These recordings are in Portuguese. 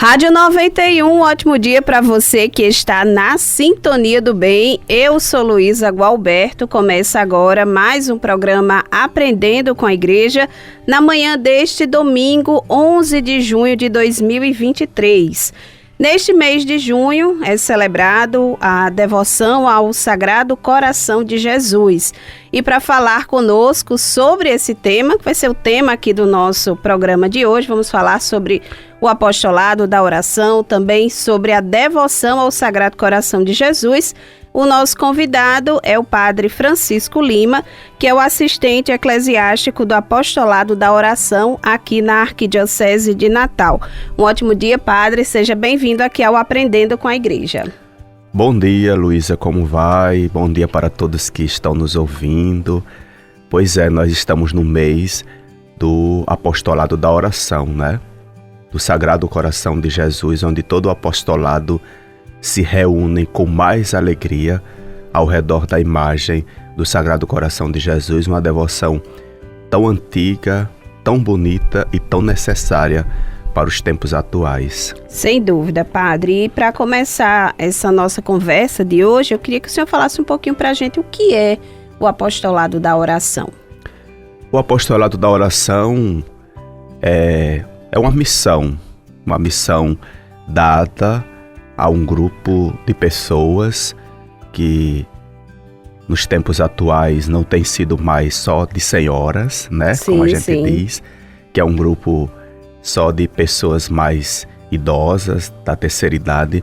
Rádio 91, ótimo dia para você que está na sintonia do bem. Eu sou Luísa Gualberto, começa agora mais um programa Aprendendo com a Igreja, na manhã deste domingo, 11 de junho de 2023. Neste mês de junho é celebrado a devoção ao Sagrado Coração de Jesus. E para falar conosco sobre esse tema, que vai ser o tema aqui do nosso programa de hoje, vamos falar sobre o apostolado da oração, também sobre a devoção ao Sagrado Coração de Jesus. O nosso convidado é o Padre Francisco Lima, que é o assistente eclesiástico do apostolado da oração aqui na Arquidiocese de Natal. Um ótimo dia, Padre, seja bem-vindo aqui ao Aprendendo com a Igreja. Bom dia, Luísa, como vai? Bom dia para todos que estão nos ouvindo. Pois é, nós estamos no mês do apostolado da oração, né? Do Sagrado Coração de Jesus, onde todo o apostolado se reúne com mais alegria ao redor da imagem do Sagrado Coração de Jesus, uma devoção tão antiga, tão bonita e tão necessária para os tempos atuais. Sem dúvida, Padre. E para começar essa nossa conversa de hoje, eu queria que o senhor falasse um pouquinho para a gente o que é o apostolado da oração. O apostolado da oração é uma missão dada a um grupo de pessoas que nos tempos atuais não tem sido mais só de senhoras, né? Sim, como a gente sim. diz, que é um grupo só de pessoas mais idosas, da terceira idade,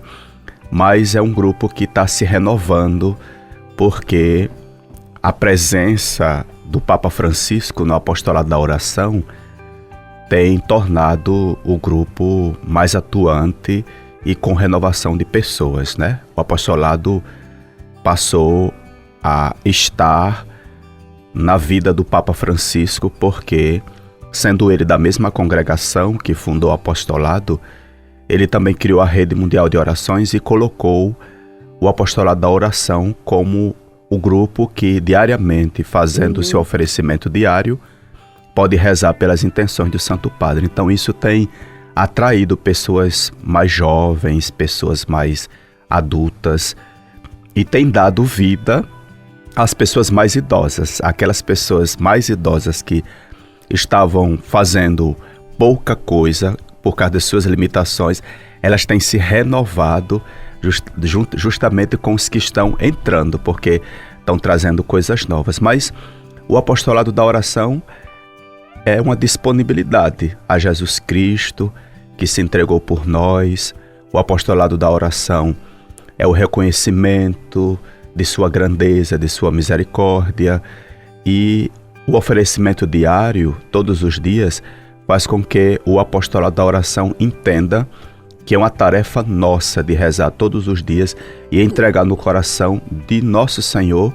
mas é um grupo que está se renovando porque a presença do Papa Francisco no apostolado da oração tem tornado o grupo mais atuante e com renovação de pessoas, né? O apostolado passou a estar na vida do Papa Francisco porque, sendo ele da mesma congregação que fundou o apostolado, ele também criou a Rede Mundial de Orações e colocou o apostolado da oração como o grupo que diariamente, fazendo o seu oferecimento diário, pode rezar pelas intenções do Santo Padre. Então isso tem atraído pessoas mais jovens, pessoas mais adultas e tem dado vida às pessoas mais idosas, aquelas pessoas mais idosas que estavam fazendo pouca coisa por causa das suas limitações, elas têm se renovado justamente com os que estão entrando, porque estão trazendo coisas novas. Mas o apostolado da oração é uma disponibilidade a Jesus Cristo, que se entregou por nós. O apostolado da oração é o reconhecimento de sua grandeza, de sua misericórdia, e o oferecimento diário, todos os dias, faz com que o apostolado da oração entenda que é uma tarefa nossa de rezar todos os dias e entregar no coração de nosso Senhor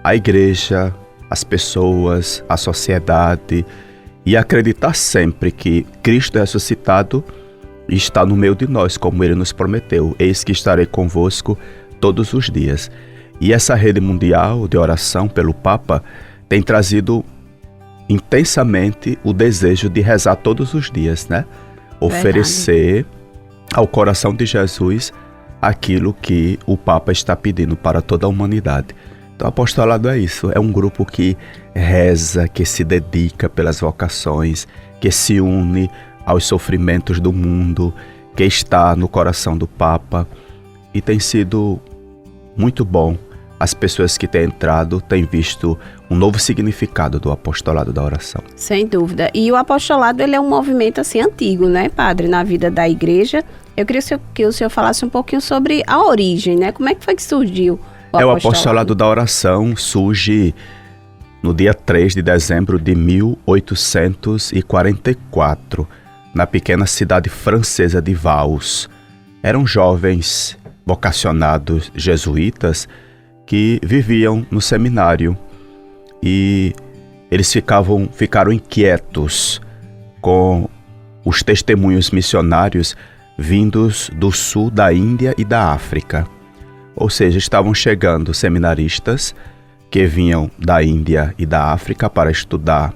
a igreja, as pessoas, a sociedade, e acreditar sempre que Cristo ressuscitado está no meio de nós, como Ele nos prometeu. Eis que estarei convosco todos os dias. E essa rede mundial de oração pelo Papa tem trazido intensamente o desejo de rezar todos os dias, né? Oferecer ao coração de Jesus aquilo que o Papa está pedindo para toda a humanidade. Então, o apostolado é isso, é um grupo que reza, que se dedica pelas vocações, que se une aos sofrimentos do mundo, que está no coração do Papa, e tem sido muito bom. As pessoas que têm entrado têm visto um novo significado do apostolado da oração. Sem dúvida. E o apostolado, ele é um movimento assim antigo, né, Padre, na vida da igreja. Eu queria que o senhor falasse um pouquinho sobre a origem, né? Como é que foi que surgiu o apostolado? O apostolado da oração surge no dia 3 de dezembro de 1844, na pequena cidade francesa de Vals. Eram jovens vocacionados jesuítas que viviam no seminário e eles ficaram inquietos com os testemunhos missionários vindos do sul da Índia e da África. Ou seja, estavam chegando seminaristas que vinham da Índia e da África para estudar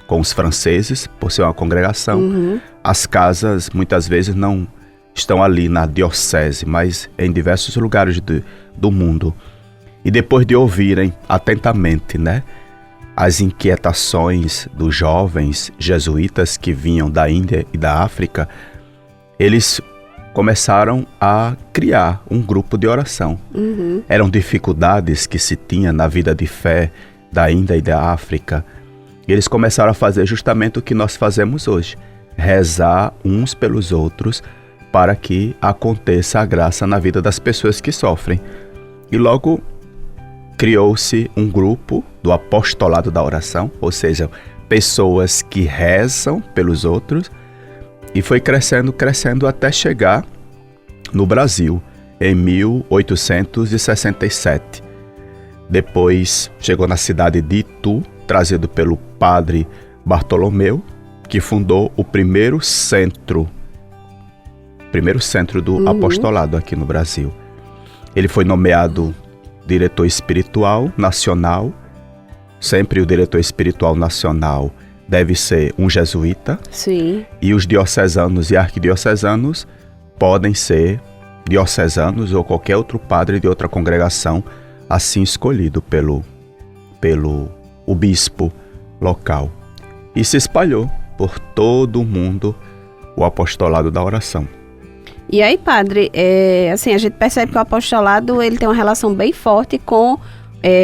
com os franceses, por ser uma congregação. As casas muitas vezes não estão ali na diocese, mas em diversos lugares do mundo. E depois de ouvirem atentamente, né, as inquietações dos jovens jesuítas que vinham da Índia e da África, eles começaram a criar um grupo de oração. Eram dificuldades que se tinha na vida de fé da Índia e da África. E eles começaram a fazer justamente o que nós fazemos hoje: rezar uns pelos outros para que aconteça a graça na vida das pessoas que sofrem. E logo criou-se um grupo do apostolado da oração, ou seja, pessoas que rezam pelos outros, e foi crescendo até chegar no Brasil em 1867. Depois chegou na cidade de Itu, trazido pelo padre Bartolomeu, que fundou o primeiro centro do apostolado aqui no Brasil. Ele foi nomeado diretor espiritual nacional. Sempre o diretor espiritual nacional deve ser um jesuíta. Sim. E os diocesanos e arquidiocesanos podem ser diocesanos ou qualquer outro padre de outra congregação, assim escolhido pelo o bispo local. E se espalhou por todo o mundo o apostolado da oração. E aí, padre, assim, a gente percebe que o apostolado ele tem uma relação bem forte com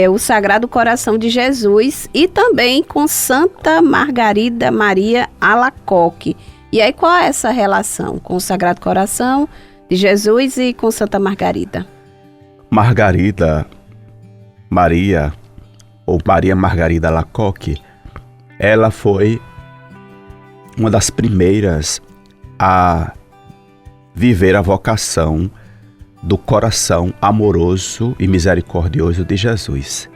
o Sagrado Coração de Jesus e também com Santa Margarida Maria Alacoque. E aí, qual é essa relação com o Sagrado Coração de Jesus e com Santa Margarida? Margarida Maria, ou Maria Margarida Alacoque, ela foi uma das primeiras a viver a vocação do coração amoroso e misericordioso de Jesus.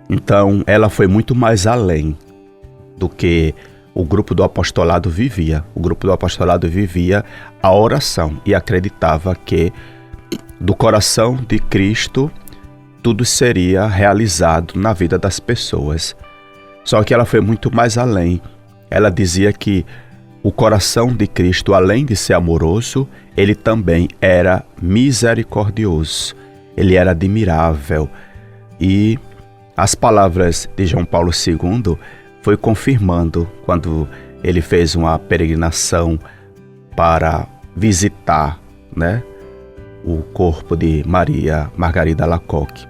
Então, ela foi muito mais além do que o grupo do apostolado vivia. O grupo do apostolado vivia a oração e acreditava que do coração de Cristo tudo seria realizado na vida das pessoas. Só que ela foi muito mais além. Ela dizia que o coração de Cristo, além de ser amoroso, ele também era misericordioso. Ele era admirável. E as palavras de João Paulo II foi confirmando quando ele fez uma peregrinação para visitar, né, o corpo de Maria Margarida Alacoque.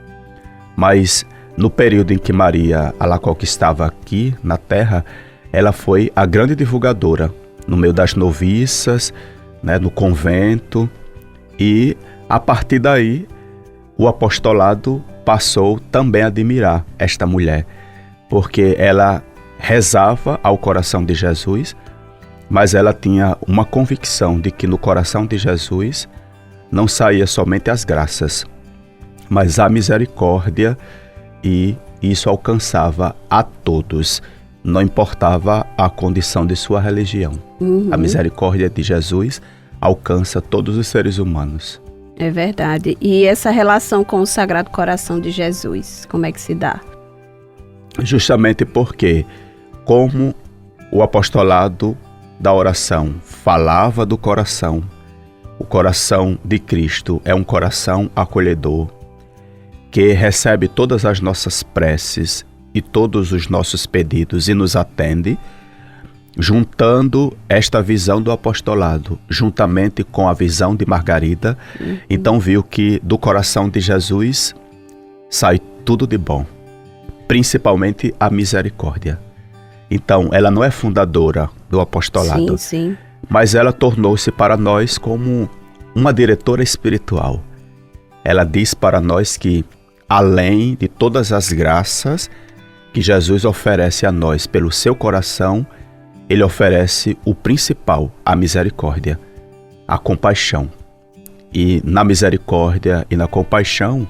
Mas no período em que Maria Alacoque estava aqui na Terra, ela foi a grande divulgadora no meio das noviças, né, no convento, e a partir daí o apostolado passou também a admirar esta mulher, porque ela rezava ao coração de Jesus, mas ela tinha uma convicção de que no coração de Jesus não saía somente as graças, mas a misericórdia, e isso alcançava a todos. Não importava a condição de sua religião. A misericórdia de Jesus alcança todos os seres humanos. É verdade. E essa relação com o Sagrado Coração de Jesus, como é que se dá? Justamente porque, como o apostolado da oração falava do coração, o coração de Cristo é um coração acolhedor, que recebe todas as nossas preces e todos os nossos pedidos e nos atende, juntando esta visão do apostolado, juntamente com a visão de Margarida, então viu que do coração de Jesus sai tudo de bom, principalmente a misericórdia. Então, ela não é fundadora do apostolado, sim. Mas ela tornou-se para nós como uma diretora espiritual. Ela diz para nós que, além de todas as graças que Jesus oferece a nós pelo seu coração, ele oferece o principal, a misericórdia, a compaixão. E na misericórdia e na compaixão,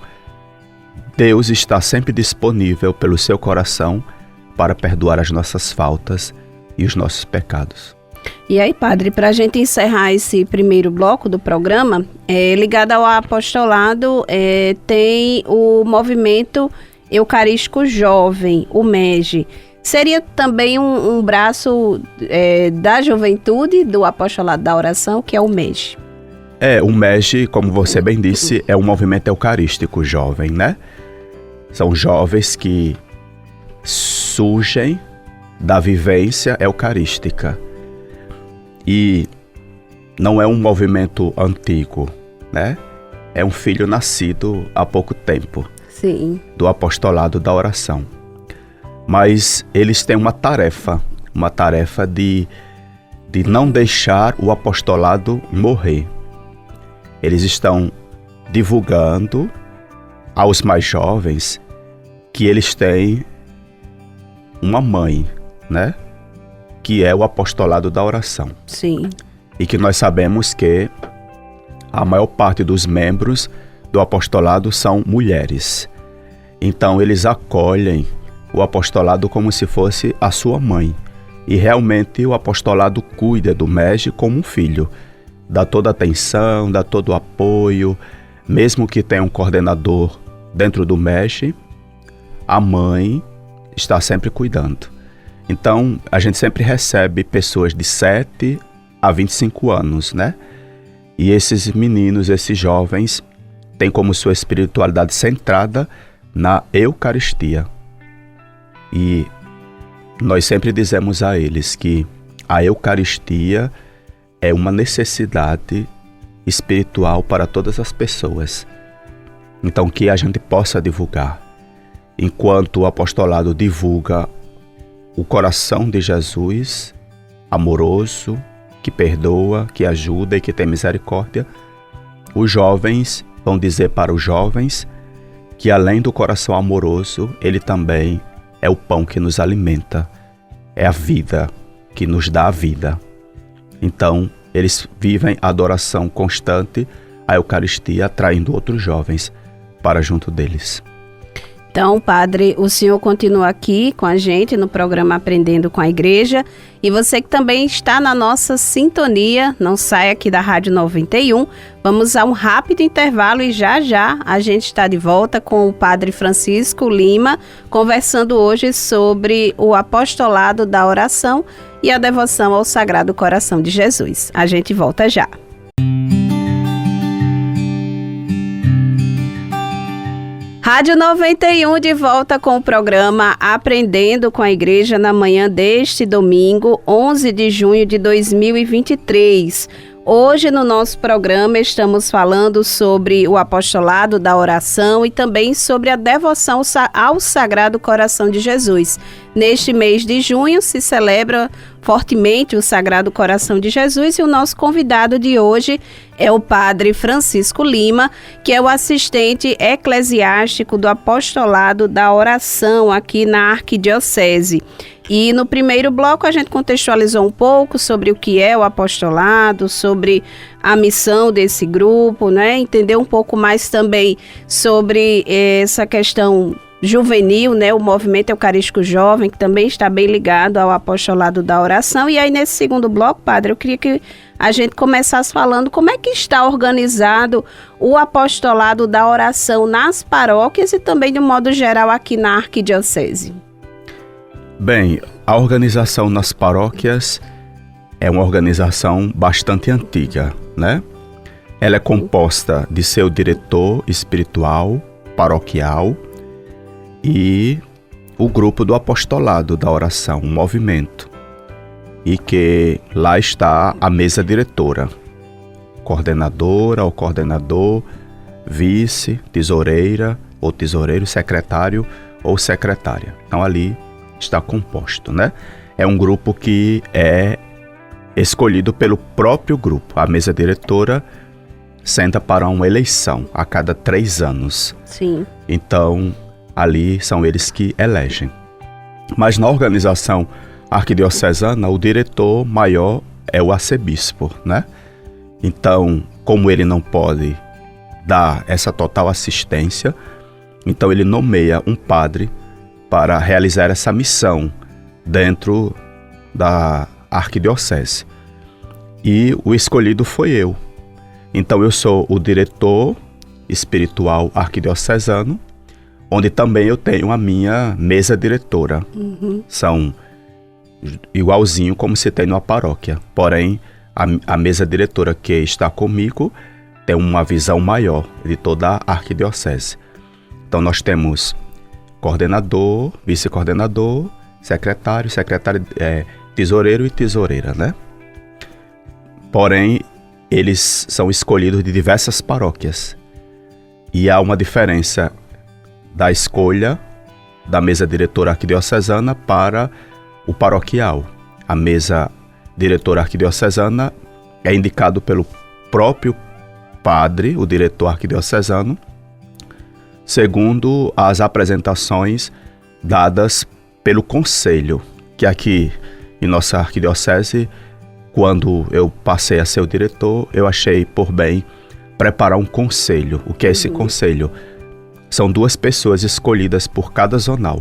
Deus está sempre disponível pelo seu coração para perdoar as nossas faltas e os nossos pecados. E aí, padre, para a gente encerrar esse primeiro bloco do programa, ligado ao apostolado, tem o movimento Eucarístico Jovem, o MEG. Seria também um braço da juventude do apostolado da oração, que é o MEG. O MEG, como você bem disse, é um movimento eucarístico jovem, né? São jovens que surgem da vivência eucarística. E não é um movimento antigo, né? É um filho nascido há pouco tempo. Sim. Do apostolado da oração. Mas eles têm uma tarefa de não deixar o apostolado morrer. Eles estão divulgando aos mais jovens que eles têm uma mãe, né? Que é o apostolado da oração. Sim. E que nós sabemos que a maior parte dos membros do apostolado são mulheres. Então eles acolhem o apostolado como se fosse a sua mãe. E realmente o apostolado cuida do MEG como um filho. Dá toda a atenção, dá todo o apoio. Mesmo que tenha um coordenador dentro do MEG, a mãe está sempre cuidando. Então a gente sempre recebe pessoas de 7 a 25 anos, né? E esses meninos, esses jovens, têm como sua espiritualidade centrada na Eucaristia. E nós sempre dizemos a eles que a Eucaristia é uma necessidade espiritual para todas as pessoas. Então que a gente possa divulgar. Enquanto o apostolado divulga o coração de Jesus, amoroso, que perdoa, que ajuda e que tem misericórdia, os jovens vão dizer para os jovens que além do coração amoroso, ele também é o pão que nos alimenta, é a vida que nos dá a vida. Então, eles vivem a adoração constante à Eucaristia, atraindo outros jovens para junto deles. Então, padre, o senhor continua aqui com a gente no programa Aprendendo com a Igreja. E você que também está na nossa sintonia, não saia aqui da Rádio 91. Vamos a um rápido intervalo e já a gente está de volta com o padre Francisco Lima, conversando hoje sobre o apostolado da oração e a devoção ao Sagrado Coração de Jesus. A gente volta já. Rádio 91 de volta com o programa Aprendendo com a Igreja na manhã deste domingo, 11 de junho de 2023. Hoje no nosso programa estamos falando sobre o apostolado da oração e também sobre a devoção ao Sagrado Coração de Jesus. Neste mês de junho se celebra fortemente o Sagrado Coração de Jesus e o nosso convidado de hoje é o padre Francisco Lima, que é o assistente eclesiástico do apostolado da oração aqui na Arquidiocese. E no primeiro bloco a gente contextualizou um pouco sobre o que é o apostolado, sobre a missão desse grupo, né? Entender um pouco mais também sobre essa questão juvenil, né? O movimento eucarístico jovem, que também está bem ligado ao apostolado da oração. E aí nesse segundo bloco, padre, eu queria que a gente começasse falando como é que está organizado o apostolado da oração nas paróquias e também de um modo geral aqui na Arquidiocese. Bem, a organização nas paróquias é uma organização bastante antiga, né? Ela é composta de seu diretor espiritual, paroquial e o grupo do apostolado da oração, um movimento. E que lá está a mesa diretora, coordenadora ou coordenador, vice, tesoureira ou tesoureiro, secretário ou secretária. Então ali está composto, né? É um grupo que é escolhido pelo próprio grupo. A mesa diretora senta para uma eleição a cada 3 anos. Sim. Então, ali são eles que elegem. Mas na organização arquidiocesana, o diretor maior é o arcebispo, né? Então, como ele não pode dar essa total assistência, então ele nomeia um padre para realizar essa missão dentro da arquidiocese. E o escolhido foi eu. Então eu sou o diretor espiritual arquidiocesano, onde também eu tenho a minha mesa diretora. São igualzinho como se tem numa paróquia, porém a mesa diretora que está comigo tem uma visão maior de toda a arquidiocese. Então nós temos coordenador, vice-coordenador, secretário, tesoureiro e tesoureira, né? Porém, eles são escolhidos de diversas paróquias. E há uma diferença da escolha da mesa diretora arquidiocesana para o paroquial. A mesa diretora arquidiocesana é indicado pelo próprio padre, o diretor arquidiocesano, segundo as apresentações dadas pelo conselho, que aqui em nossa arquidiocese, quando eu passei a ser o diretor, eu achei por bem preparar um conselho. O que é esse conselho? São 2 pessoas escolhidas por cada zonal.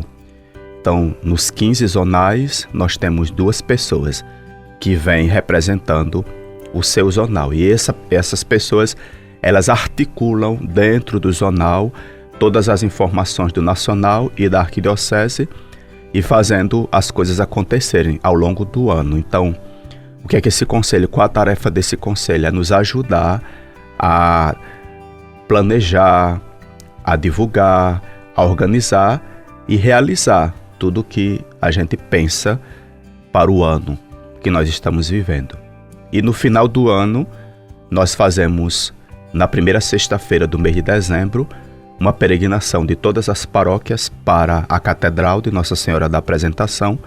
Então, nos 15 zonais, nós temos 2 pessoas que vêm representando o seu zonal. E essas pessoas, elas articulam dentro do zonal todas as informações do nacional e da arquidiocese e fazendo as coisas acontecerem ao longo do ano. Então, o que é que esse conselho, qual a tarefa desse conselho? É nos ajudar a planejar, a divulgar, a organizar e realizar tudo o que a gente pensa para o ano que nós estamos vivendo. E no final do ano, nós fazemos, na primeira sexta-feira do mês de dezembro, uma peregrinação de todas as paróquias para a Catedral de Nossa Senhora da Apresentação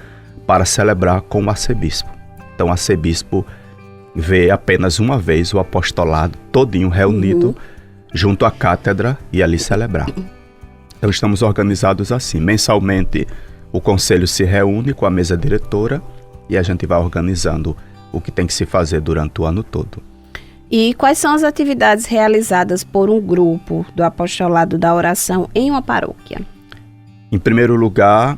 para celebrar com o arcebispo. Então o arcebispo vê apenas uma vez o apostolado todinho reunido junto à cátedra e ali celebrar. Então estamos organizados assim. Mensalmente o conselho se reúne com a mesa diretora e a gente vai organizando o que tem que se fazer durante o ano todo. E quais são as atividades realizadas por um grupo do apostolado da oração em uma paróquia? Em primeiro lugar,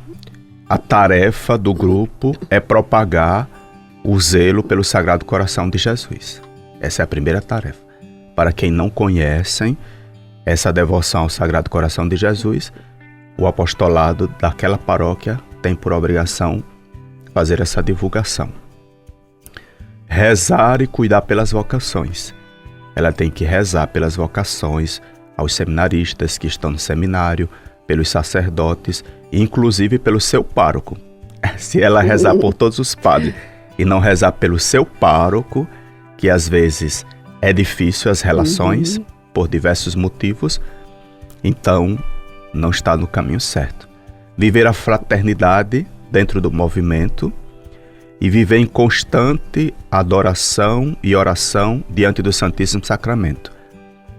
a tarefa do grupo é propagar o zelo pelo Sagrado Coração de Jesus. Essa é a primeira tarefa. Para quem não conhecem essa devoção ao Sagrado Coração de Jesus, o apostolado daquela paróquia tem por obrigação fazer essa divulgação. Rezar e cuidar pelas vocações. Ela tem que rezar pelas vocações aos seminaristas que estão no seminário, pelos sacerdotes e inclusive pelo seu pároco. Se ela rezar por todos os padres e não rezar pelo seu pároco, que às vezes é difícil as relações por diversos motivos, então não está no caminho certo. Viver a fraternidade dentro do movimento e viver em constante adoração e oração diante do Santíssimo Sacramento,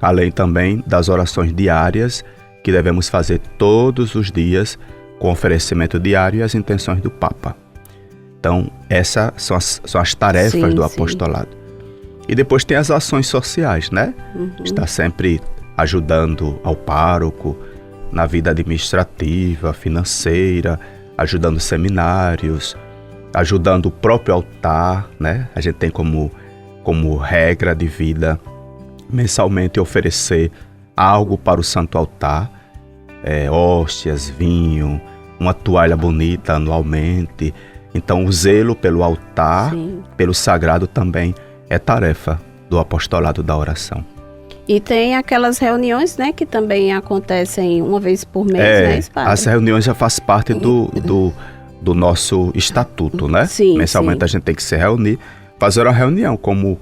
além também das orações diárias que devemos fazer todos os dias com oferecimento diário e as intenções do Papa. Então, essas são as tarefas do apostolado. E depois tem as ações sociais, né? Está sempre ajudando ao pároco na vida administrativa, financeira, ajudando seminários, ajudando o próprio altar, né? A gente tem como regra de vida mensalmente oferecer algo para o santo altar, hóstias, vinho, uma toalha bonita anualmente. Então o zelo pelo altar, pelo sagrado também é tarefa do apostolado da oração. E tem aquelas reuniões, né, que também acontecem uma vez por mês, né, padre? As reuniões já fazem parte do nosso estatuto, né? Sim, mensalmente a gente tem que se reunir, fazer uma reunião como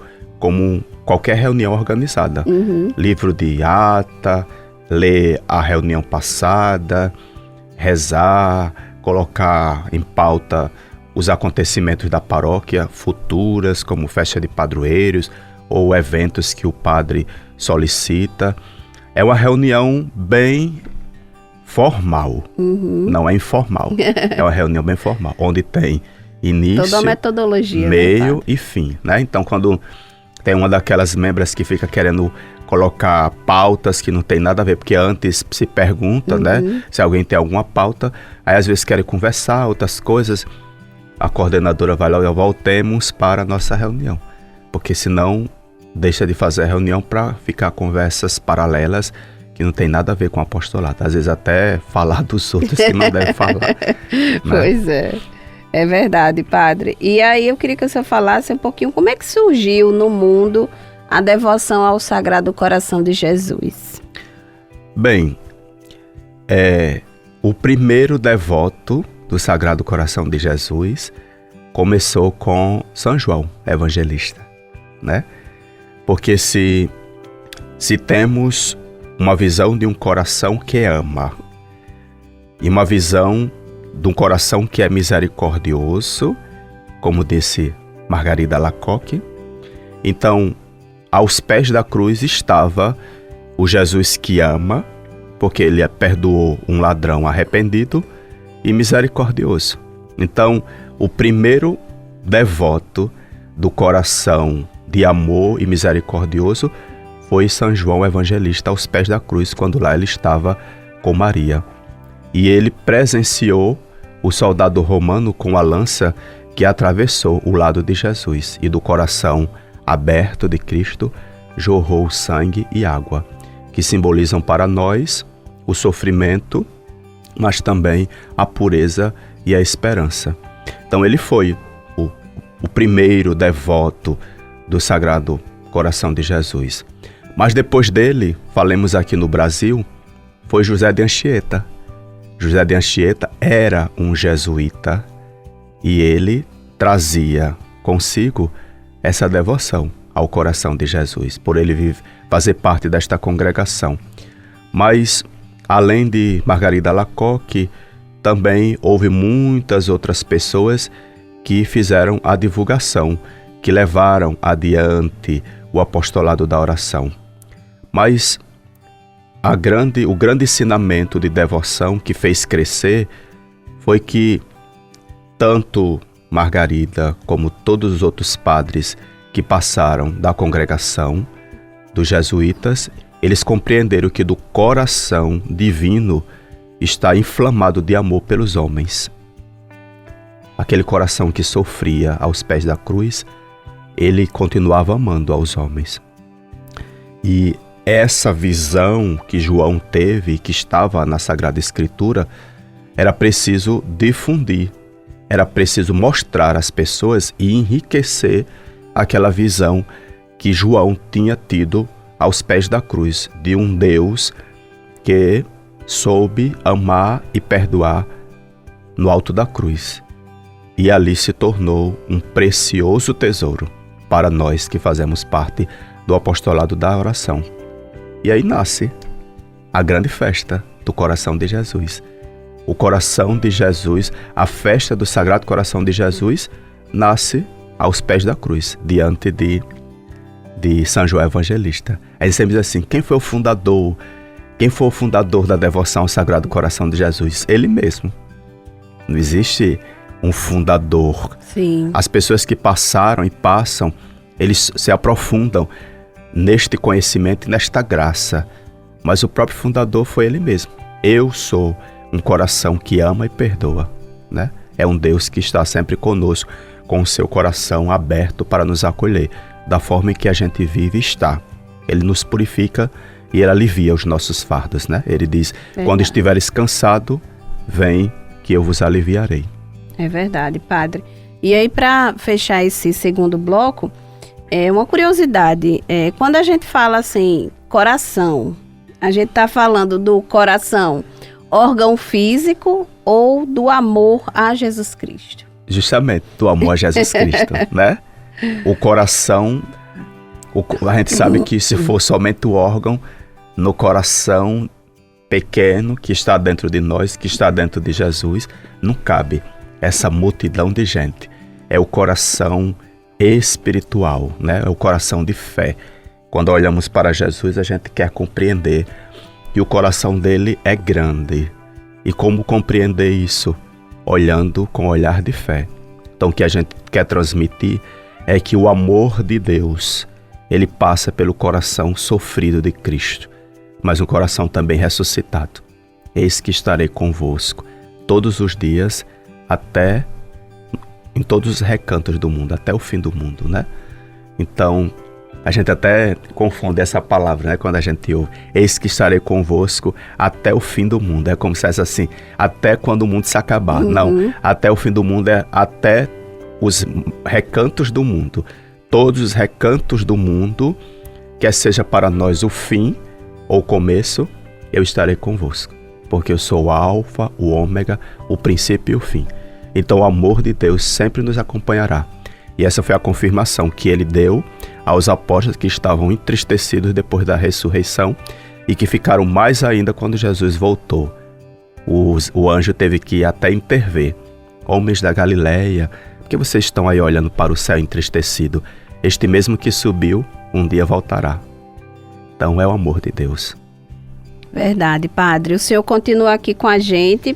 qualquer reunião organizada. Livro de ata, ler a reunião passada, rezar, colocar em pauta os acontecimentos da paróquia futuras, como festa de padroeiros ou eventos que o padre solicita. É uma reunião bem formal, não é informal. É uma reunião bem formal, onde tem início, toda a metodologia, meio, né, e fim, né? Então, quando tem uma daquelas membras que fica querendo colocar pautas que não tem nada a ver, porque antes se pergunta, né, se alguém tem alguma pauta, aí às vezes querem conversar, outras coisas, a coordenadora vai lá e voltemos para a nossa reunião, porque senão deixa de fazer a reunião para ficar conversas paralelas que não tem nada a ver com apostolado. Às vezes até falar dos outros que não deve falar. Né? Pois é. É verdade, padre. E aí eu queria que o senhor falasse um pouquinho como é que surgiu no mundo a devoção ao Sagrado Coração de Jesus. Bem, o primeiro devoto do Sagrado Coração de Jesus começou com São João Evangelista, né? Porque se temos uma visão de um coração que ama e uma visão de um coração que é misericordioso, como disse Margarida Alacoque, então aos pés da cruz estava o Jesus que ama, porque ele perdoou um ladrão arrependido e misericordioso. Então, o primeiro devoto do coração de amor e misericordioso foi São João Evangelista aos pés da cruz, quando lá ele estava com Maria. E ele presenciou o soldado romano com a lança que atravessou o lado de Jesus, e do coração aberto de Cristo jorrou sangue e água, que simbolizam para nós o sofrimento, mas também a pureza e a esperança. Então ele foi o primeiro devoto do Sagrado Coração de Jesus. Mas depois dele, falemos aqui no Brasil, foi José de Anchieta. José de Anchieta era um jesuíta e ele trazia consigo essa devoção ao coração de Jesus, por ele fazer parte desta congregação. Mas, além de Margarida Alacoque, também houve muitas outras pessoas que fizeram a divulgação, que levaram adiante o apostolado da oração. Mas o grande ensinamento de devoção que fez crescer foi que tanto Margarida como todos os outros padres que passaram da congregação dos jesuítas, eles compreenderam que do coração divino está inflamado de amor pelos homens. Aquele coração que sofria aos pés da cruz, ele continuava amando aos homens. E essa visão que João teve, que estava na Sagrada Escritura, era preciso difundir, era preciso mostrar às pessoas e enriquecer aquela visão que João tinha tido aos pés da cruz, de um Deus que soube amar e perdoar no alto da cruz. E ali se tornou um precioso tesouro para nós que fazemos parte do apostolado da oração. E aí nasce a grande festa do coração de Jesus. O coração de Jesus, a festa do Sagrado Coração de Jesus, nasce aos pés da cruz, diante de São João Evangelista. Aí sempre diz assim, quem foi o fundador? Quem foi o fundador da devoção ao Sagrado Coração de Jesus? Ele mesmo. Não existe um fundador. Sim. As pessoas que passaram e passam, eles se aprofundam neste conhecimento e nesta graça. Mas o próprio fundador foi ele mesmo. Eu sou um coração que ama e perdoa, né? É um Deus que está sempre conosco, com o seu coração aberto para nos acolher, da forma em que a gente vive e está. Ele nos purifica e ele alivia os nossos fardos, né? Ele diz, quando estiveres cansado, vem que eu vos aliviarei. É verdade, padre. E aí, para fechar esse segundo bloco, uma curiosidade, quando a gente fala assim, coração, a gente está falando do coração, órgão físico ou do amor a Jesus Cristo? Justamente, do amor a Jesus Cristo, né? O coração, a gente sabe que se for somente o órgão, no coração pequeno que está dentro de nós, que está dentro de Jesus, não cabe essa multidão de gente. É o coração espiritual, né? É o coração de fé. Quando olhamos para Jesus, a gente quer compreender que o coração dele é grande. E como compreender isso? Olhando com olhar de fé. Então o que a gente quer transmitir é que o amor de Deus, ele passa pelo coração sofrido de Cristo, mas um coração também ressuscitado. Eis que estarei convosco todos os dias, até em todos os recantos do mundo, até o fim do mundo, né? Então, A gente até confunde essa palavra, né? Quando a gente ouve, eis que estarei convosco até o fim do mundo. É como se fosse assim, até quando o mundo se acabar. Não, até o fim do mundo é até os recantos do mundo. Todos os recantos do mundo, quer seja para nós o fim ou o começo, eu estarei convosco. Porque eu sou o alfa, o ômega, o princípio e o fim. Então o amor de Deus sempre nos acompanhará. E essa foi a confirmação que ele deu aos apóstolos que estavam entristecidos depois da ressurreição e que ficaram mais ainda quando Jesus voltou. O anjo teve que até intervir. Homens da Galileia, por que vocês estão aí olhando para o céu entristecido? Este mesmo que subiu, um dia voltará. Então é o amor de Deus. Verdade, Padre. O senhor continua aqui com a gente.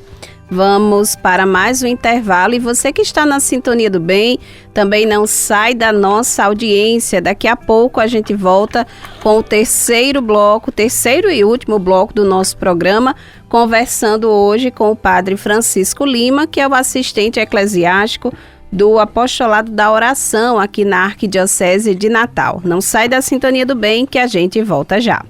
Vamos para mais um intervalo e você que está na Sintonia do Bem, também não sai da nossa audiência. Daqui a pouco a gente volta com o terceiro e último bloco do nosso programa, conversando hoje com o Padre Francisco Lima, que é o assistente eclesiástico do Apostolado da Oração aqui na Arquidiocese de Natal. Não sai da Sintonia do Bem que a gente volta já.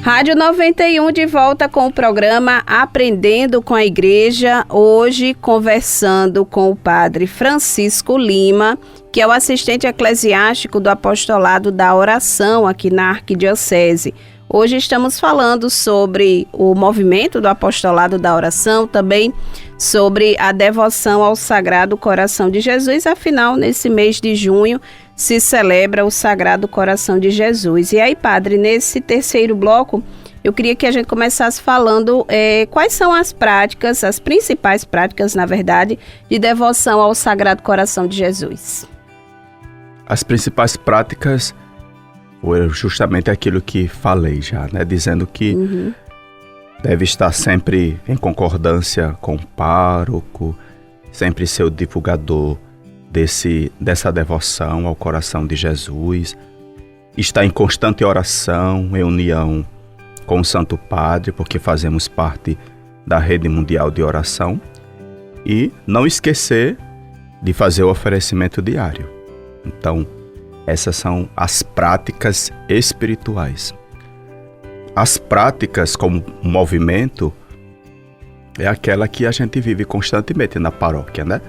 Rádio 91 de volta com o programa Aprendendo com a Igreja, hoje conversando com o Padre Francisco Lima, que é o assistente eclesiástico do Apostolado da Oração aqui na Arquidiocese. Hoje estamos falando sobre o movimento do Apostolado da Oração, também sobre a devoção ao Sagrado Coração de Jesus. Afinal, nesse mês de junho se celebra o Sagrado Coração de Jesus. E aí, Padre, nesse terceiro bloco, eu queria que a gente começasse falando quais são as práticas, as principais práticas, na verdade, de devoção ao Sagrado Coração de Jesus. As principais práticas foi justamente aquilo que falei já, né? Dizendo que deve estar sempre em concordância com o pároco, sempre ser o divulgador dessa devoção ao coração de Jesus, estar em constante oração, em união com o Santo Padre, porque fazemos parte da rede mundial de oração, e não esquecer de fazer o oferecimento diário. Então, essas são as práticas espirituais. As práticas como movimento é aquela que a gente vive constantemente na paróquia, né?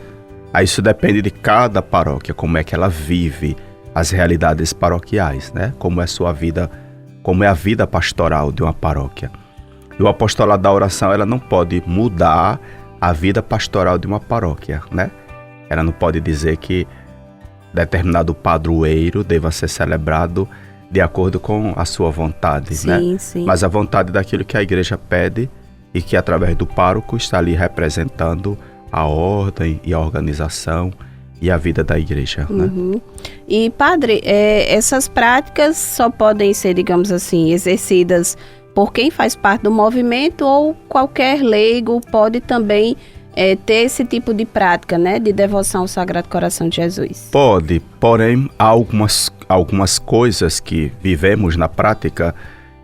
Aí isso depende de cada paróquia, como é que ela vive as realidades paroquiais, né? Como é a sua vida, como é a vida pastoral de uma paróquia. E o apostolado da oração, ela não pode mudar a vida pastoral de uma paróquia, né? Ela não pode dizer que determinado padroeiro deva ser celebrado de acordo com a sua vontade, né? Sim. Mas a vontade daquilo que a igreja pede e que através do pároco está ali representando a ordem e a organização e a vida da igreja, né? E, Padre, essas práticas só podem ser, digamos assim, exercidas por quem faz parte do movimento ou qualquer leigo pode também ter esse tipo de prática, né, de devoção ao Sagrado Coração de Jesus? Pode, porém há algumas coisas que vivemos na prática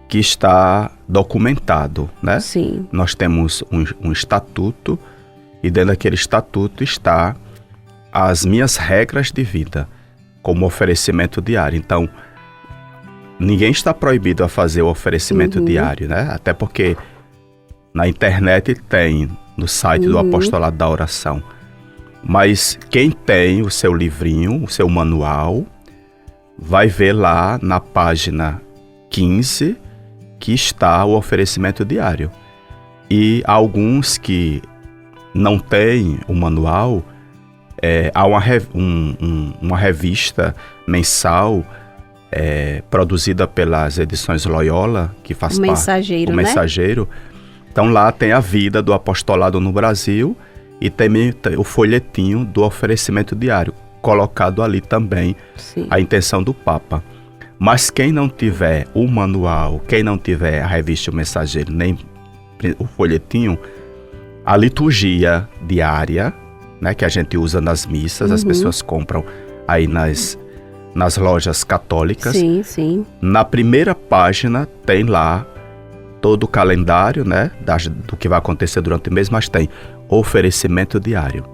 que está documentado, né? Sim. Nós temos um estatuto e dentro daquele estatuto está as minhas regras de vida, como oferecimento diário. Então, ninguém está proibido a fazer o oferecimento diário, né? Até porque na internet tem, no site do Apostolado da Oração. Mas quem tem o seu livrinho, o seu manual, vai ver lá na página 15 que está o oferecimento diário. E alguns que não têm o manual, há uma revista mensal produzida pelas edições Loyola, que faz parte do Mensageiro. Então lá tem a vida do apostolado no Brasil e tem o folhetinho do oferecimento diário, colocado ali também. Sim. A intenção do Papa. Mas quem não tiver o manual, quem não tiver a revista O Mensageiro, nem o folhetinho, a liturgia diária, né, que a gente usa nas missas, as pessoas compram aí nas lojas católicas. Sim, sim. Na primeira página tem lá todo o calendário, né, do que vai acontecer durante o mês, mas tem oferecimento diário.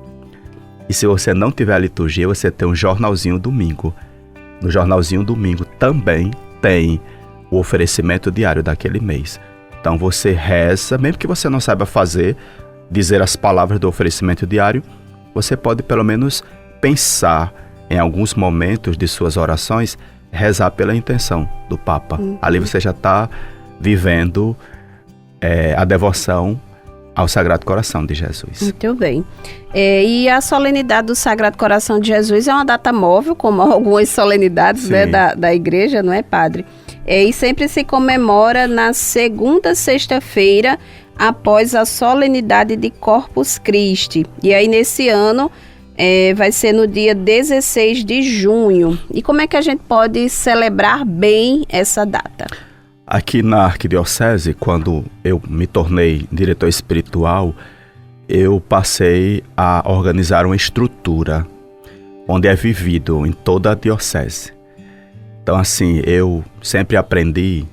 E se você não tiver a liturgia, você tem um jornalzinho domingo. No jornalzinho domingo também tem o oferecimento diário daquele mês. Então você reza, mesmo que você não saiba dizer as palavras do oferecimento diário, você pode pelo menos pensar em alguns momentos de suas orações, rezar pela intenção do Papa. Ali você já está vivendo a devoção ao Sagrado Coração de Jesus. Muito bem. E a solenidade do Sagrado Coração de Jesus é uma data móvel, como algumas solenidades, né, da igreja, não é, padre? E sempre se comemora na segunda sexta-feira após a solenidade de Corpus Christi. E aí, nesse ano, vai ser no dia 16 de junho. E como é que a gente pode celebrar bem essa data? Aqui na Arquidiocese, quando eu me tornei diretor espiritual, eu passei a organizar uma estrutura onde é vivido em toda a diocese. Então, assim, eu sempre aprendi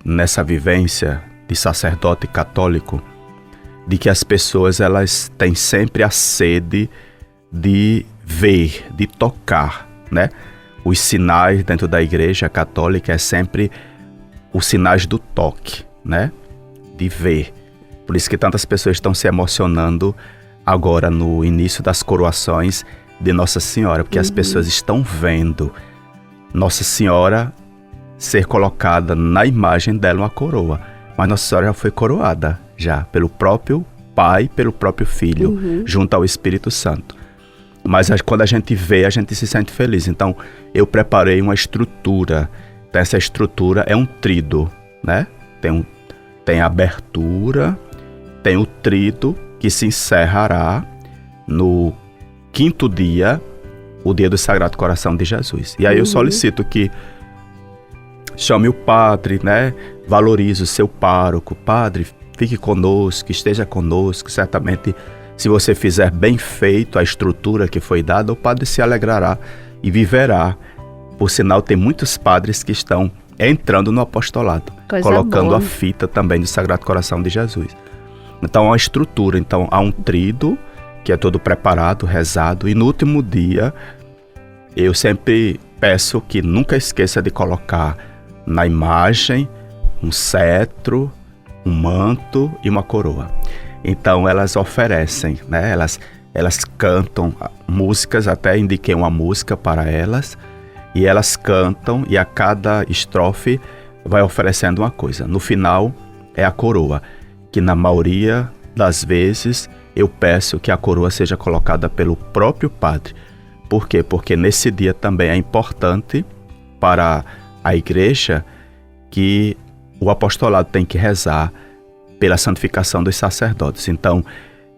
nessa vivência de sacerdote católico de que as pessoas, elas têm sempre a sede de ver, de tocar, né? Os sinais dentro da Igreja Católica é sempre os sinais do toque, né? De ver. Por isso que tantas pessoas estão se emocionando agora no início das coroações de Nossa Senhora, porque as pessoas estão vendo Nossa Senhora ser colocada na imagem dela uma coroa. Mas Nossa Senhora já foi coroada, já, pelo próprio Pai, pelo próprio Filho, junto ao Espírito Santo. Mas quando a gente vê, a gente se sente feliz. Então, eu preparei uma estrutura. Então, essa estrutura é um tríduo, né? Tem a abertura, tem o tríduo, que se encerrará no 5º dia, o dia do Sagrado Coração de Jesus. E aí eu solicito que chame o padre, né? Valorize o seu pároco. Padre, fique conosco, esteja conosco. Certamente, se você fizer bem feito a estrutura que foi dada, o padre se alegrará e viverá. Por sinal, tem muitos padres que estão entrando no apostolado, colocando boa. A fita também do Sagrado Coração de Jesus. Então, há uma estrutura. Então, há um tríduo, que é todo preparado, rezado. E no último dia, eu sempre peço que nunca esqueça de colocar na imagem um cetro, um manto e uma coroa. Então, elas oferecem, né? Elas cantam músicas, até indiquei uma música para elas, e elas cantam, e a cada estrofe vai oferecendo uma coisa. No final é a coroa, que na maioria das vezes eu peço que a coroa seja colocada pelo próprio padre. Por quê? Porque nesse dia também é importante para a igreja que o apostolado tem que rezar pela santificação dos sacerdotes. Então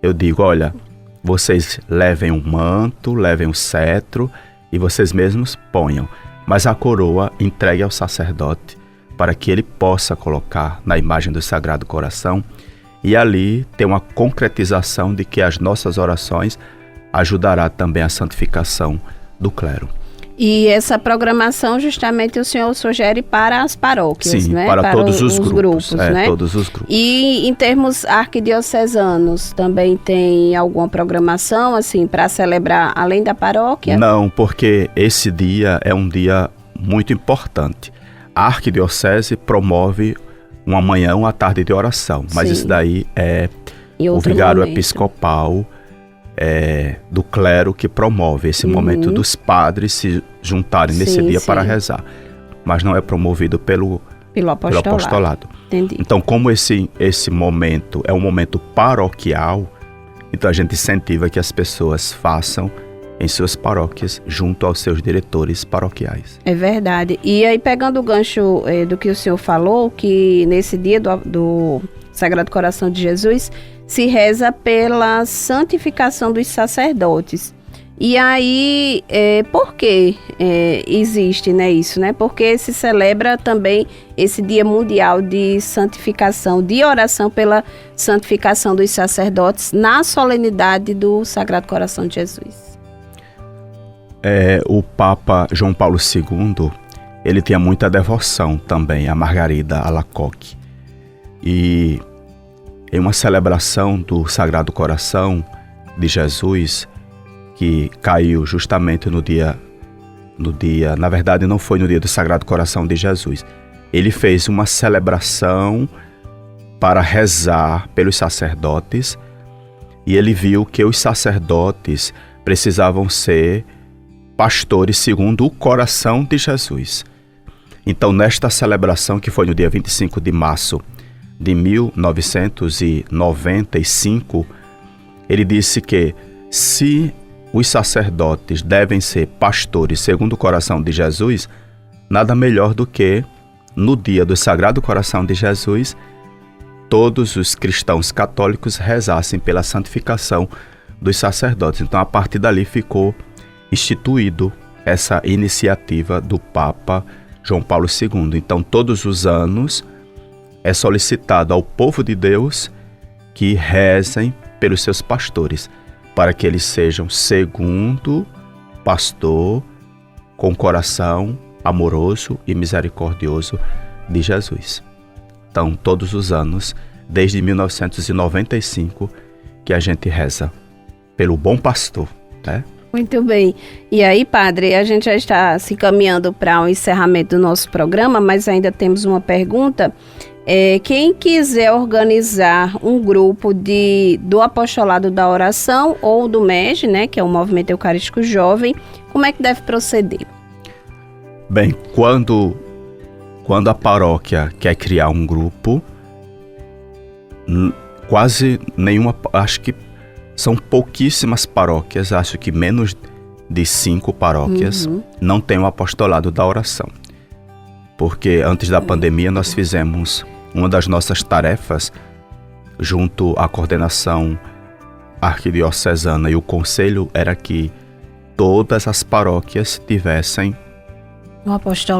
eu digo, olha, vocês levem um manto, levem um cetro, e vocês mesmos ponham, mas a coroa entregue ao sacerdote para que ele possa colocar na imagem do Sagrado Coração, e ali ter uma concretização de que as nossas orações ajudará também a santificação do clero. E essa programação justamente o senhor sugere para as paróquias, sim, né? Para todos os grupos, né? Todos os grupos. E em termos arquidiocesanos, também tem alguma programação assim para celebrar além da paróquia? Não, porque esse dia é um dia muito importante. A arquidiocese promove uma manhã, uma tarde de oração, mas isso daí é o vigário episcopal do clero que promove esse momento dos padres se juntarem nesse dia para rezar, mas não é promovido pelo apostolado. Entendi. Então, como esse momento é um momento paroquial, então a gente incentiva que as pessoas façam em suas paróquias junto aos seus diretores paroquiais. É verdade. E aí, pegando o gancho do que o senhor falou, que nesse dia do Sagrado Coração de Jesus se reza pela santificação dos sacerdotes. E aí, por que existe, né, isso, né? Porque se celebra também esse Dia Mundial de Santificação, de oração pela santificação dos sacerdotes na solenidade do Sagrado Coração de Jesus. O Papa João Paulo II, ele tinha muita devoção também a Margarida Alacoque. E em uma celebração do Sagrado Coração de Jesus, que caiu justamente no dia, na verdade não foi no dia do Sagrado Coração de Jesus. Ele fez uma celebração para rezar pelos sacerdotes e ele viu que os sacerdotes precisavam ser pastores segundo o coração de Jesus. Então, nesta celebração, que foi no dia 25 de março de 1995, ele disse que se os sacerdotes devem ser pastores segundo o coração de Jesus, nada melhor do que, no dia do Sagrado Coração de Jesus, todos os cristãos católicos rezassem pela santificação dos sacerdotes. Então, a partir dali ficou instituído essa iniciativa do Papa João Paulo II. Então, todos os anos é solicitado ao povo de Deus que rezem pelos seus pastores, para que eles sejam segundo pastor com coração amoroso e misericordioso de Jesus. Então, todos os anos, desde 1995, que a gente reza pelo bom pastor, né? Muito bem. E aí, padre, a gente já está se encaminhando para o encerramento do nosso programa, mas ainda temos uma pergunta. Quem quiser organizar um grupo do Apostolado da Oração ou do MEG, né, que é o Movimento Eucarístico Jovem, como é que deve proceder? Bem, quando a paróquia quer criar um grupo, quase nenhuma, acho que são pouquíssimas paróquias, acho que menos de 5 paróquias não tem o apostolado da oração. Porque antes da pandemia nós fizemos uma das nossas tarefas, junto à coordenação arquidiocesana e o conselho, era que todas as paróquias tivessem o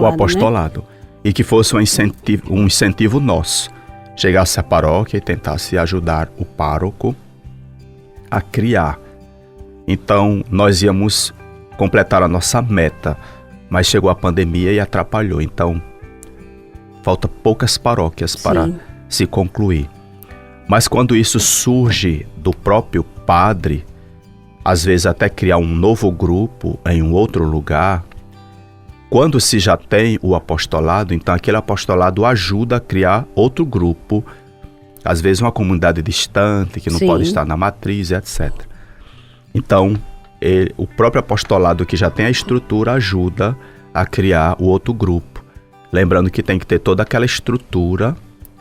apostolado, né? E que fosse um incentivo nosso. Chegasse à paróquia e tentasse ajudar o pároco a criar. Então, nós íamos completar a nossa meta, mas chegou a pandemia e atrapalhou. Então, falta poucas paróquias para se concluir. Mas quando isso surge do próprio padre, às vezes até criar um novo grupo em um outro lugar, quando se já tem o apostolado, então aquele apostolado ajuda a criar outro grupo, às vezes uma comunidade distante, que não pode estar na matriz, etc. Então, o próprio apostolado que já tem a estrutura ajuda a criar o outro grupo. Lembrando que tem que ter toda aquela estrutura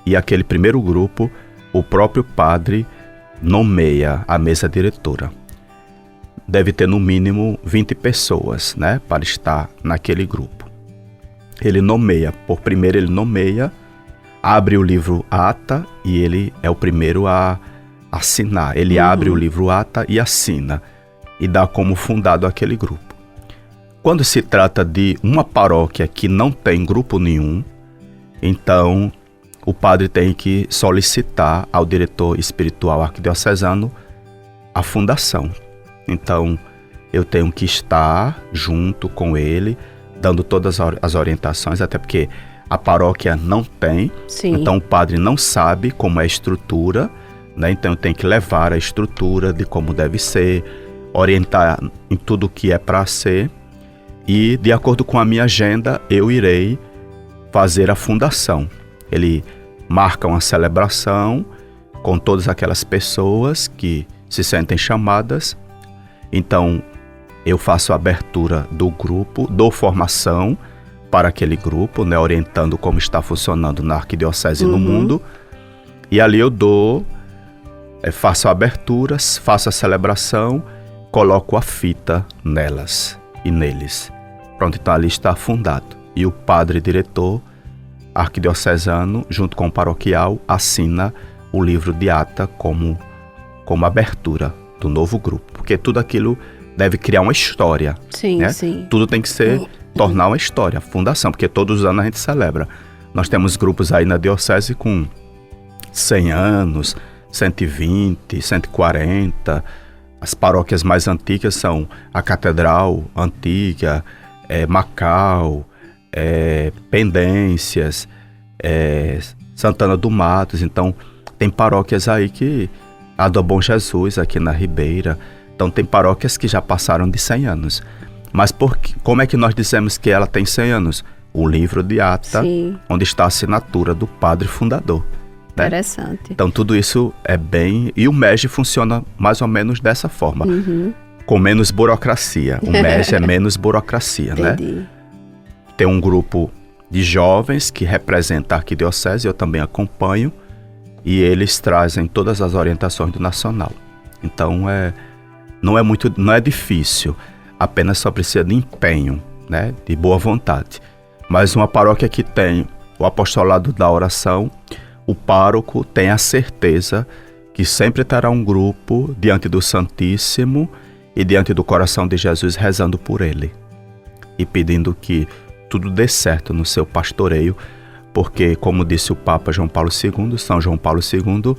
e aquele primeiro grupo, o próprio padre nomeia a mesa diretora. Deve ter no mínimo 20 pessoas, né, para estar naquele grupo. Ele nomeia, ele nomeia, abre o livro Ata e ele é o primeiro a assinar. Ele abre o livro Ata e assina e dá como fundado aquele grupo. Quando se trata de uma paróquia que não tem grupo nenhum, então o padre tem que solicitar ao diretor espiritual arquidiocesano a fundação. Então, eu tenho que estar junto com ele, dando todas as orientações, até porque a paróquia não tem, então o padre não sabe como é a estrutura, né? Então eu tenho que levar a estrutura de como deve ser, orientar em tudo o que é para ser, e de acordo com a minha agenda, eu irei fazer a fundação. Ele marca uma celebração com todas aquelas pessoas que se sentem chamadas. Então, eu faço a abertura do grupo, dou formação para aquele grupo, né, orientando como está funcionando na arquidiocese e no mundo. E ali eu faço a abertura, faço a celebração, coloco a fita nelas e neles. Pronto, então ali está fundado. E o padre diretor arquidiocesano, junto com o paroquial, assina o livro de ata como abertura do novo grupo, porque tudo aquilo deve criar uma história, né? Tudo tem que tornar uma história, a fundação, porque todos os anos a gente celebra. Nós temos grupos aí na diocese com 100 anos, 120, 140. As paróquias mais antigas são a Catedral Antiga, Macau, Pendências, Santana do Matos. Então, tem paróquias aí que a do Bom Jesus, aqui na Ribeira, Então tem paróquias que já passaram de 100 anos. Mas como é que nós dizemos que ela tem 100 anos? O livro de ata, sim, onde está a assinatura do padre fundador. Né? Interessante. Então tudo isso é bem... E o MEG funciona mais ou menos dessa forma. Com menos burocracia. O MEG é menos burocracia, Entendi. Né? Tem um grupo de jovens que representa a arquidiocese, eu também acompanho, e eles trazem todas as orientações do nacional. Então não é difícil, apenas só precisa de empenho, né? De boa vontade. Mas uma paróquia que tem o apostolado da oração, o pároco tem a certeza que sempre terá um grupo diante do Santíssimo e diante do coração de Jesus rezando por ele e pedindo que tudo dê certo no seu pastoreio, porque, como disse o Papa João Paulo II, São João Paulo II,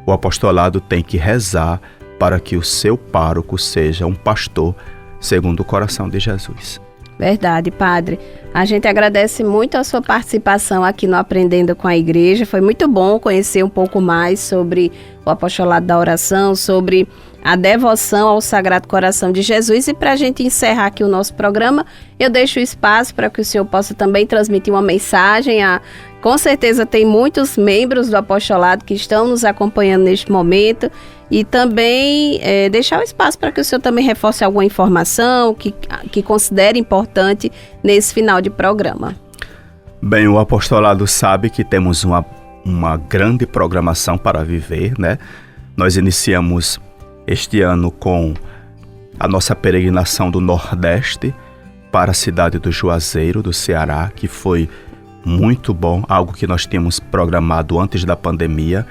o apostolado tem que rezar para que o seu pároco seja um pastor segundo o coração de Jesus. Verdade, padre. A gente agradece muito a sua participação aqui no Aprendendo com a Igreja. Foi muito bom conhecer um pouco mais sobre o apostolado da oração, sobre a devoção ao Sagrado Coração de Jesus. E para a gente encerrar aqui o nosso programa, eu deixo o espaço para que o senhor possa também transmitir uma mensagem. Com certeza tem muitos membros do apostolado que estão nos acompanhando neste momento. E também deixar o espaço para que o senhor também reforce alguma informação que considere importante nesse final de programa. Bem, o apostolado sabe que temos uma grande programação para viver, né? Nós iniciamos este ano com a nossa peregrinação do Nordeste para a cidade do Juazeiro, do Ceará, que foi muito bom, algo que nós tínhamos programado antes da pandemia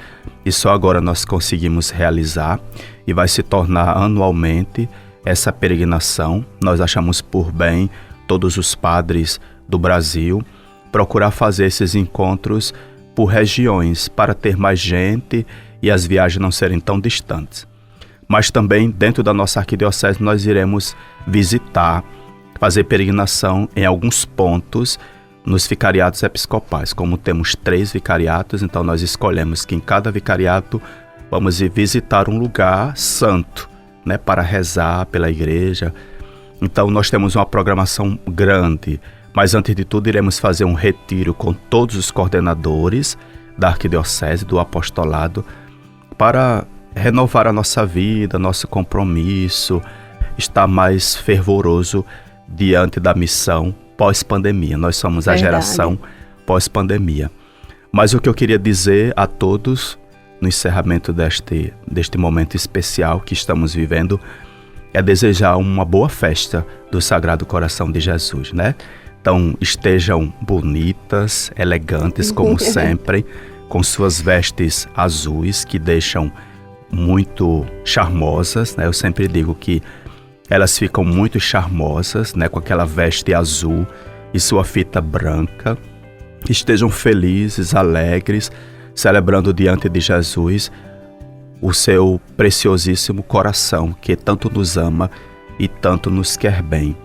e só agora nós conseguimos realizar, e vai se tornar anualmente essa peregrinação. Nós achamos por bem, todos os padres do Brasil, procurar fazer esses encontros por regiões para ter mais gente e as viagens não serem tão distantes. Mas também dentro da nossa arquidiocese nós iremos visitar, fazer peregrinação em alguns pontos nos vicariatos episcopais. Como temos 3 vicariatos, então nós escolhemos que em cada vicariato vamos ir visitar um lugar santo, né, para rezar pela igreja. Então nós temos uma programação grande, mas antes de tudo iremos fazer um retiro com todos os coordenadores da arquidiocese, do apostolado, para renovar a nossa vida, nosso compromisso, estar mais fervoroso diante da missão pós-pandemia. Nós somos a geração pós-pandemia. Mas o que eu queria dizer a todos, no encerramento deste momento especial que estamos vivendo, é desejar uma boa festa do Sagrado Coração de Jesus, né? Então, estejam bonitas, elegantes, como sempre, com suas vestes azuis, que deixam muito charmosas, né? Eu sempre digo que elas ficam muito charmosas, né, com aquela veste azul e sua fita branca. Estejam felizes, alegres, celebrando diante de Jesus o seu preciosíssimo coração, que tanto nos ama e tanto nos quer bem.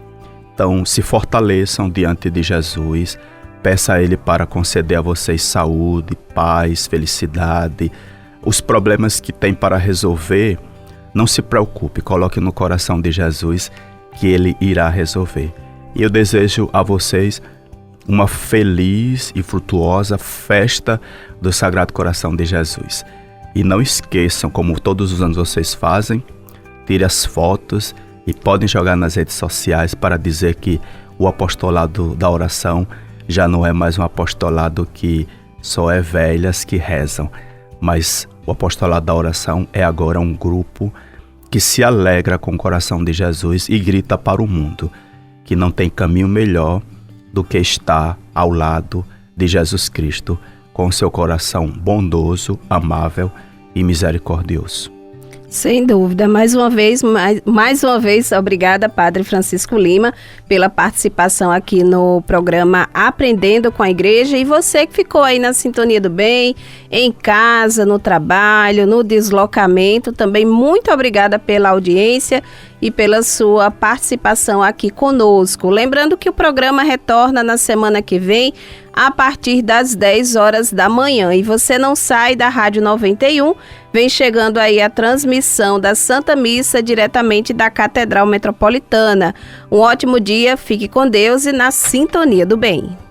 Então, se fortaleçam diante de Jesus, peça a Ele para conceder a vocês saúde, paz, felicidade. Os problemas que tem para resolver, não se preocupe, coloque no coração de Jesus que Ele irá resolver. E eu desejo a vocês uma feliz e frutuosa festa do Sagrado Coração de Jesus. E não esqueçam, como todos os anos vocês fazem, tire as fotos e podem jogar nas redes sociais para dizer que o apostolado da oração já não é mais um apostolado que só é velhas que rezam, mas o apostolado da oração é agora um grupo que se alegra com o coração de Jesus e grita para o mundo que não tem caminho melhor do que estar ao lado de Jesus Cristo, com seu coração bondoso, amável e misericordioso. Sem dúvida. Mais uma vez, obrigada, Padre Francisco Lima, pela participação aqui no programa Aprendendo com a Igreja. E você que ficou aí na Sintonia do Bem, em casa, no trabalho, no deslocamento, também muito obrigada pela audiência. e pela sua participação aqui conosco. Lembrando que o programa retorna na semana que vem, a partir das 10 horas da manhã. E você não sai da Rádio 91, vem chegando aí a transmissão da Santa Missa diretamente da Catedral Metropolitana. Um ótimo dia, fique com Deus e na sintonia do bem.